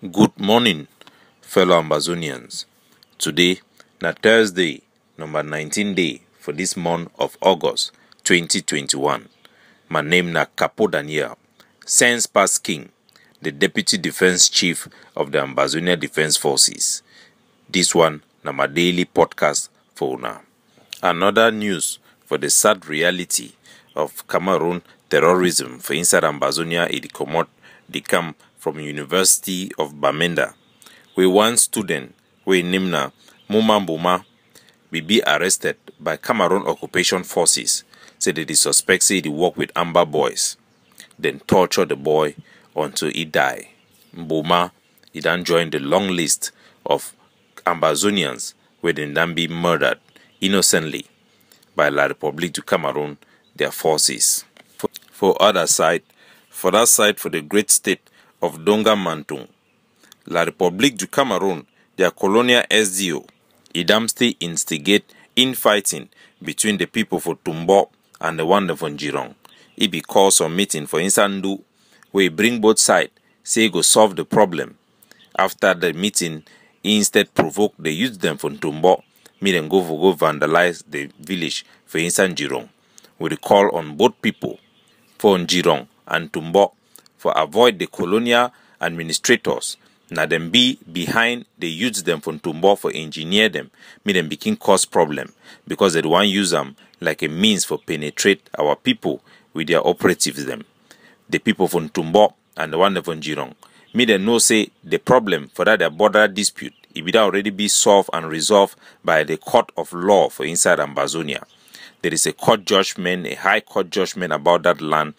Good morning, fellow Ambazonians. Today, na Thursday, number 19 day for this month of August 2021. My name na Capo Daniel, Sense Past King, the Deputy Defense Chief of the Ambazonia Defense Forces. This one na my daily podcast for una. Another news for the sad reality of Cameroon terrorism for inside Ambazonia it comot the come from University of Bamenda. We one student we named na Mumambuma be arrested by Cameroon occupation forces. Say that the suspect say he work with Amber boys. Then torture the boy until he die. Mbuma he then joined the long list of Ambazonians where they then be murdered innocently by La République du Cameroon, their forces. For that side, for the great state of Donga Mantung, La République du Cameroon, their colonial SDO, idam still instigate infighting between the people for Tumbo and the one for Girong. It be cause some meeting for Insandu, where bring both sides, say go solve the problem. After the meeting, he instead provoke the youth them from Tumbo, meet and go vandalize the village for Insan Girong. We call on both people for Girong and Tumbo for avoid the colonial administrators. Now them be behind the youths them from Tumbo for engineer them, make them begin cause problem because they want use them like a means for penetrate our people with their operatives them. The people from Tumbo and the one from Girong, me them know say the problem for that their border dispute it will already be solved and resolved by the court of law for inside Ambazonia. There is a court judgment, a high court judgment about that land.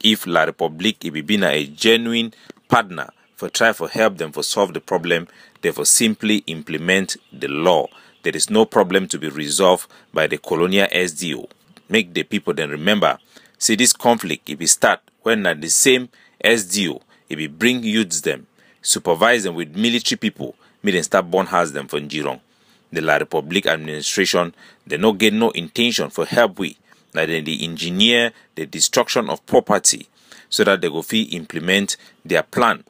If La République it be a genuine partner for try for help them for solve the problem, therefore simply implement the law. There is no problem to be resolved by the colonial SDO. Make the people then remember, see this conflict if it start when at the same SDO if it bring youths them, supervise them with military people, make them start born house them from Girong. The La République administration, they no get no intention for help we. That then they engineer the destruction of property so that they go implement their plan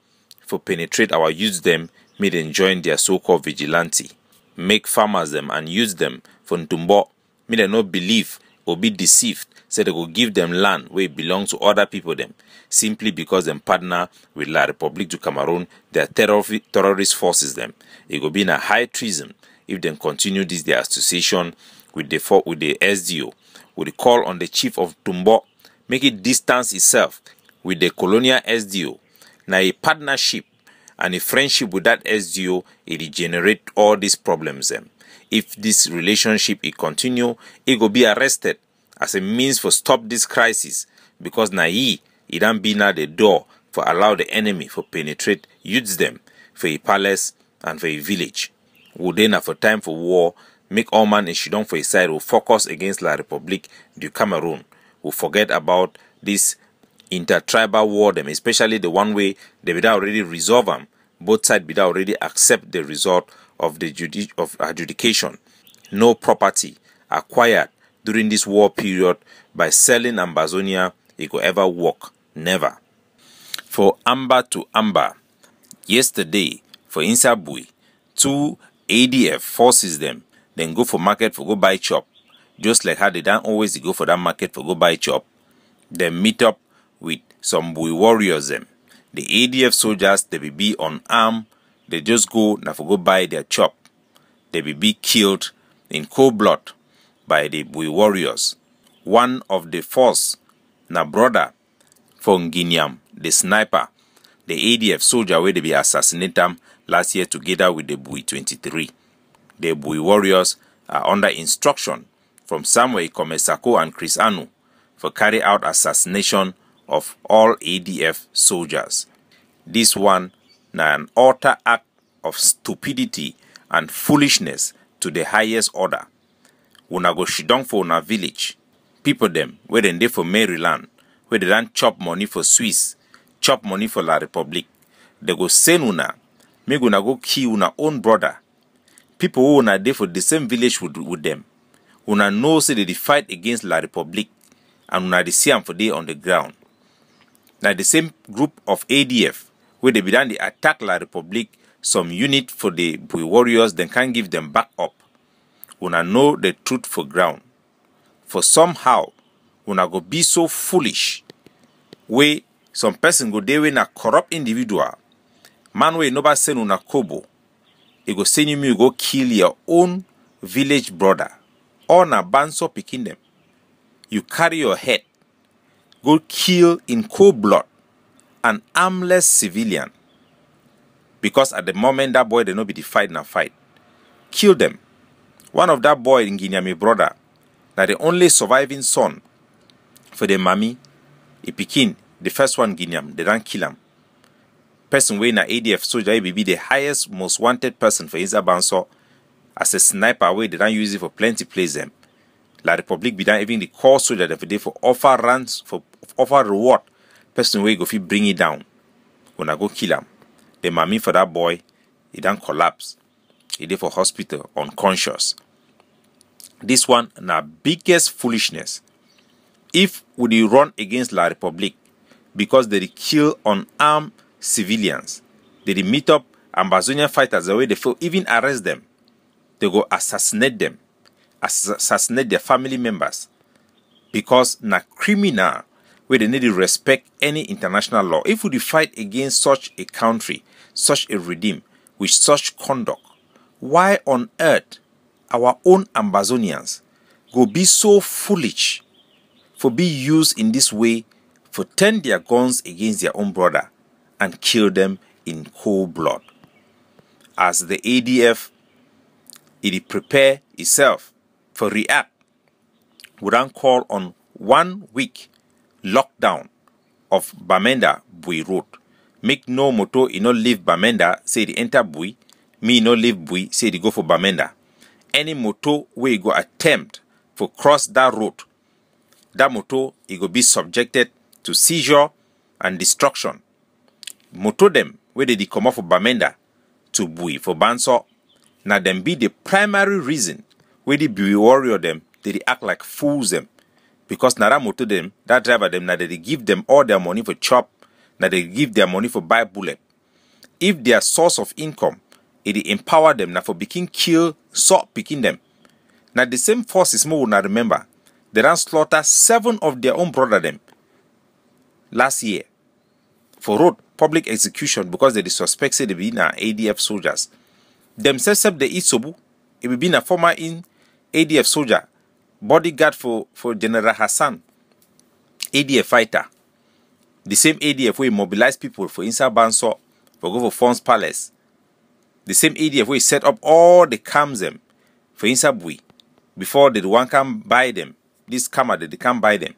for penetrate our youths them, make them join their so-called vigilante, make farmers them and use them for Ntumbo, make them not believe or be deceived, so they go give them land where it belongs to other people them, simply because them partner with La République du Cameroon, their terrorist forces them. It will be in a high treason if they continue this their association with the SDO. Would call on the chief of Tumbo, make it distance itself with the colonial SDO. Now a partnership and a friendship with that SDO, it generate all these problems. If this relationship it continue, it will be arrested as a means for stop this crisis because now it don't be now the door for allow the enemy for penetrate, use them for a palace and for a village. Would then have a time for war, make all man and Shidong for his side will focus against La République du Cameroon. Will forget about this intertribal war them, especially the one way they will already resolve them. Both sides will already accept the result of the adjudication. No property acquired during this war period by selling Ambazonia it could ever work. Never. For Amber to Amber, yesterday for Insabui, 2 ADF forces them then go for market for go buy chop. Just like how they don't always go for that market for go buy chop. Then meet up with some Bui warriors them. The ADF soldiers they will be unarmed. They just go now for go buy their chop. They will be killed in cold blood by the Bui warriors. One of the force na brother from Guineam, the sniper, the ADF soldier where they be assassinated them last year together with the Bui 23. The Bui warriors are under instruction from Samuel Komesako and Chris Anu for carry out assassination of all ADF soldiers. This one na an utter act of stupidity and foolishness to the highest order. Una go shidong for una village. People them where they for Maryland, where they don't chop money for Swiss, chop money for La République. They go send una, make una go kill una own brother. People who are there for the same village with them. Una know say they fight against La République and una they see them for day on the ground. Now the same group of ADF where they began the attack La Republic, some unit for the Bui warriors, then can give them back up. Una know the truth for ground. For somehow, una go be so foolish, where some person go there when a corrupt individual, man way nobody send una kobo, he go send you go kill your own village brother, or na banso picking them. You carry your head, go kill in cold blood an armless civilian. Because at the moment that boy they no be the fight na fight. Kill them. One of that boy in Guinea, my brother, that the only surviving son for the mommy, he pikin, the first one Guinea, they don't kill him. Person wey na ADF soldier be the highest, most wanted person for Isa Banso as a sniper way they don't use it for plenty place them. La Republic be done even the core soldier that for offer runs for offer reward. Person wey go fit bring it down. When I go kill him. The mommy for that boy, he done collapse. He dey for hospital unconscious. This one na biggest foolishness. If we run against La Republic because they kill unarmed civilians, they meet up Ambazonia fighters the way they feel, even arrest them, they go assassinate them, assassinate their family members, because na criminal where they need to respect any international law. If we fight against such a country, such a regime, with such conduct, why on earth our own Ambazonians go be so foolish for be used in this way for turn their guns against their own brother and kill them in cold blood? As the ADF, it prepare itself for react, we don't call on 1 week lockdown of Bamenda Bui Road. Make no moto, you no leave Bamenda, say they enter Bui. Me no leave Bui, say they go for Bamenda. Any moto where you go attempt for cross that road, that moto, it go be subjected to seizure and destruction. Moto them, where they come off for Bamenda to Bui for Banso, now them be the primary reason where the Bui warrior them, they act like fools them. Because na that moto them, that driver them, now they give them all their money for chop, now they give their money for buy bullet. If their source of income, it empower them now for being kill, so picking them. Now the same forces more will not remember. They ran slaughter 7 of their own brother them last year for road public execution because they suspect say they be na ADF soldiers. Themselves the Isobu, it will be a former in ADF soldier, bodyguard for General Hassan, ADF fighter. The same ADF will mobilize people for inside Banso, for go for Fons Palace. The same ADF will set up all the camps them for inside Bui before the one can buy them. This camera they can't buy them.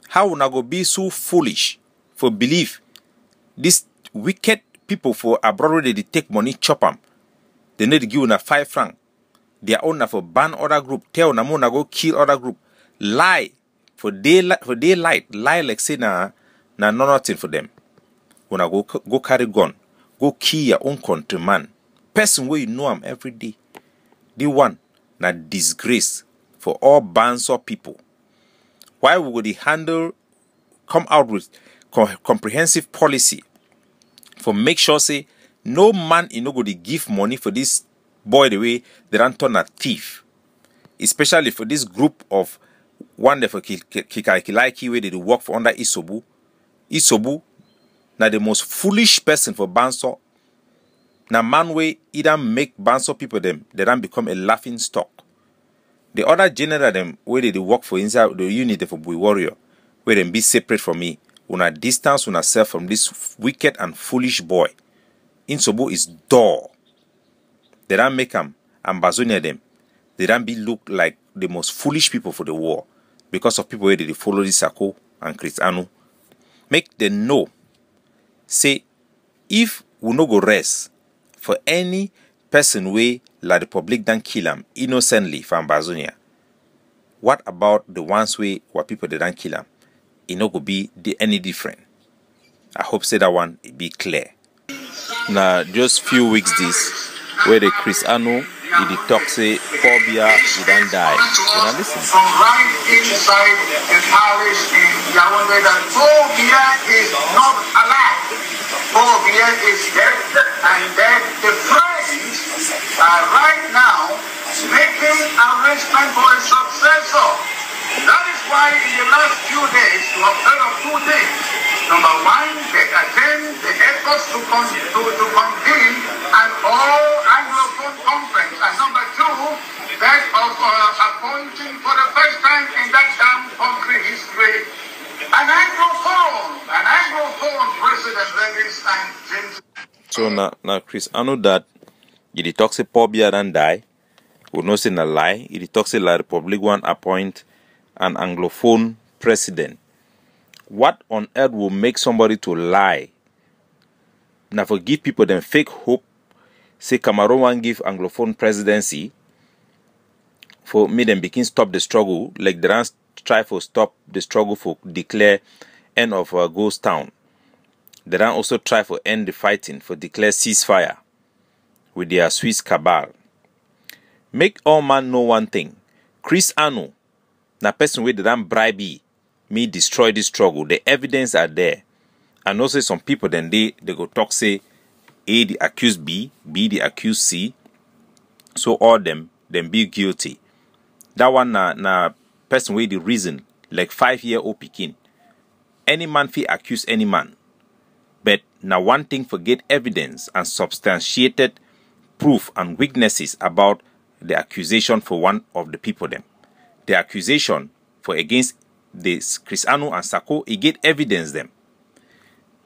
How will go be so foolish for believe these wicked people for abroad they take money chop them. They need to give una 5 francs. Their owner for ban other group, tell una go kill other group, lie for daylight, lie like say na nothing for them. Una go carry gun, go kill your own countryman, person where you know him every day. The one na disgrace for all Banso people. Why would the handle come out with comprehensive policy for make sure say no man no go to give money for this boy the way they don't turn a thief, especially for this group of one that for Kikakilaiki where they do work for under Isobu. Isobu now the most foolish person for Banso. Now man way either make Banso people them they don't become a laughing stock. The other general them where they do work for inside the unit for Bui warrior where them be separate from me. Una distance una self from this wicked and foolish boy. Insobu is dull. They don't make them Ambazonia them. They don't be look like the most foolish people for the war because of people where they follow this Sako and Cristiano. Make them know. Say if we no go rest for any person way La Republic don't kill them innocently for Ambazonia, what about the ones way what people they don't kill them? It no go be any different. I hope say that one it be clear. Now just few weeks this where the Cristiano he talks say phobia, he don't die. You know, listen. From right inside the palace in Yaoundé that phobia is not alive. Phobia is dead, and that the French are right now making arrangement for a successor. That is why in the last few days you have heard of two things. Number one, they attend the efforts to convene an all-Anglophone conference. And number two, that of appointing for the first time in that damn country history an Anglophone president, ladies and gentlemen. So now Chris, I know that you talk say phobia and die. We know say na lie. You talk say la Republic one appoint an Anglophone president. What on earth will make somebody to lie? Now for give people them fake hope. Say Cameroon want give Anglophone presidency. For me them begin stop the struggle. Like they don't try for stop the struggle for declare end of Ghost Town. They don't also try for end the fighting for declare ceasefire with their Swiss cabal. Make all man know one thing. Chris Anu, na person wey don't bribe me destroy this struggle. The evidence are there. And also some people then they go talk say A the accused B, B the accused C. So all them be guilty. That one na person wey the reason like 5-year-old pikin. Any man fit accuse any man. But now one thing forget evidence and substantiated proof and witnesses about the accusation for one of the people them. The accusation for against this Chris Anu and Sako, he get evidence them.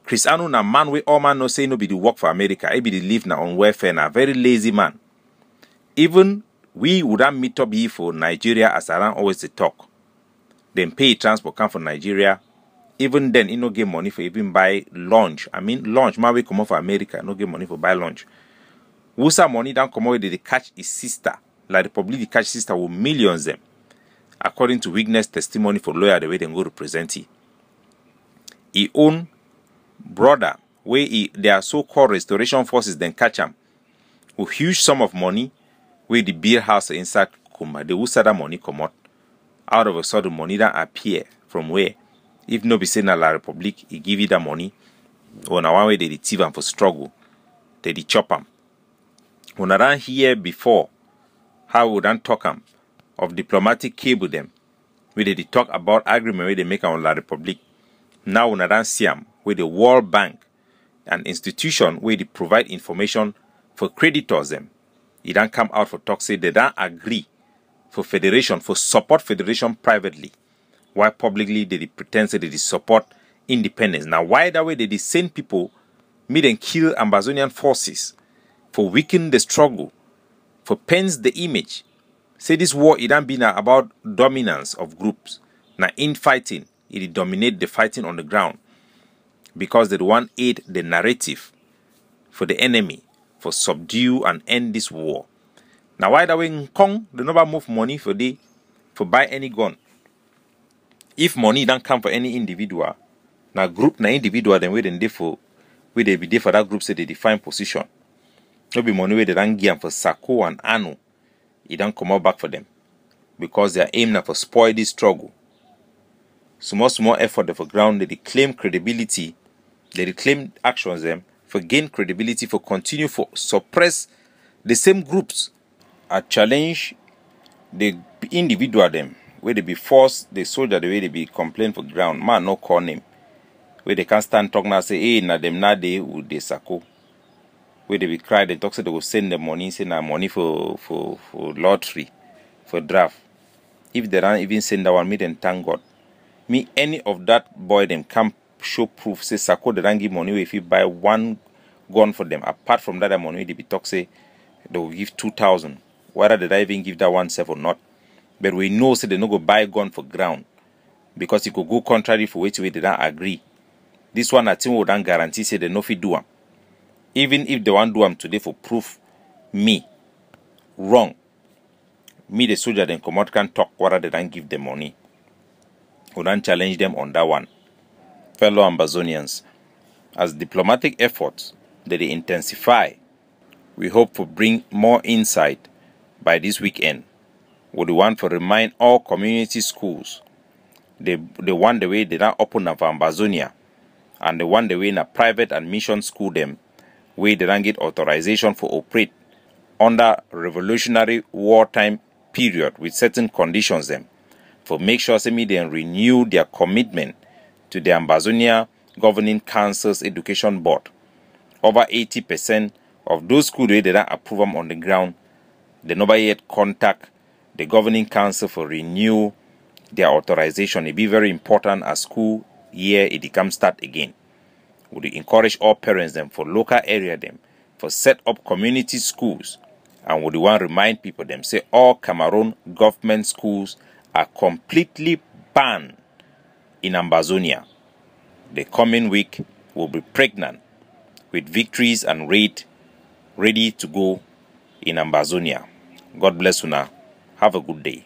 Chris Anu na man we all man no say no be the work for America. He be the live now on welfare na very lazy man. Even we wouldn't meet up here for Nigeria as around always the talk. Then pay transport come for Nigeria. Even then, he no get money for even buy lunch. I mean lunch. Man we come out for America, no get money for buy lunch. Wusa money don't come out they catch his sister. Like the public they catch sister with millions them. According to witness testimony for lawyer the way they go represent he. He own brother where their so-called restoration forces then catch him with huge sum of money where the beer house inside Kuma. They will that money come out of a sudden money that appear from where if no be saying La Republic he give you that money or na one way they receive him for struggle they chop him. When I ran here before how would I talk him of diplomatic cable them where they talk about agreement where they make on La Republic. Now when I don't see them where the World Bank, an institution where they provide information for creditors them, it don't come out for talk say they don't agree for federation for support federation privately, while publicly they pretend that they support independence. Now why that way they send people meet and kill Ambazonian forces for weaken the struggle, for paints the image. Say this war it don't be now about dominance of groups. Now infighting, it dominate the fighting on the ground. Because they want aid the narrative for the enemy, for subdue and end this war. Now why that way in Kong, they never move money for buy any gun. If money don't come for any individual, now group na individual then where they be there for that group say they define position. No be money where they don't give them for Sako and Anu. It don't come out back for them. Because they are aiming for spoil this struggle. Small effort for ground, they claim credibility, they claim actions them for gain credibility, for continue for suppress the same groups. I challenge the individual them where they be forced the soldier the way they be complain for ground. Man no call name. Where they can't stand talk now say hey na them na they would they Sako. Where they be cry, they talk say they will send them money, say na money for lottery, for draft. If they don't even send that one, me then thank God. Me any of that boy them come show proof say Sako they don't give money if you buy one gun for them. Apart from that money they be talk say they will give 2,000. Whether they even give that 1,700 or not. But we know say they no go buy gun for ground. Because it could go contrary for which way they don't agree. This one I think would not guarantee say they no fit do them. Even if they want do them today for proof me wrong. Me the soldier then come out can talk whether they don't give them money. We don't challenge them on that one. Fellow Ambazonians, as diplomatic efforts that they intensify, we hope to bring more insight by this weekend. We want to remind all community schools, the one the way they don't open up for Ambazonia, and the one the way in a private and mission school them, where they don't get authorization for operate under revolutionary wartime period with certain conditions them, for make sure they renew their commitment to the Ambazonia Governing Council's Education Board. Over 80% of those schools where they don't approve them on the ground, they never yet contact the Governing Council for renew their authorization. It be very important as school year it becomes start again. We encourage all parents them for local area them for set up community schools, and we want to remind people them say all Cameroon government schools are completely banned in Ambazonia. The coming week will be pregnant with victories and ready to go in Ambazonia. God bless you now. Have a good day.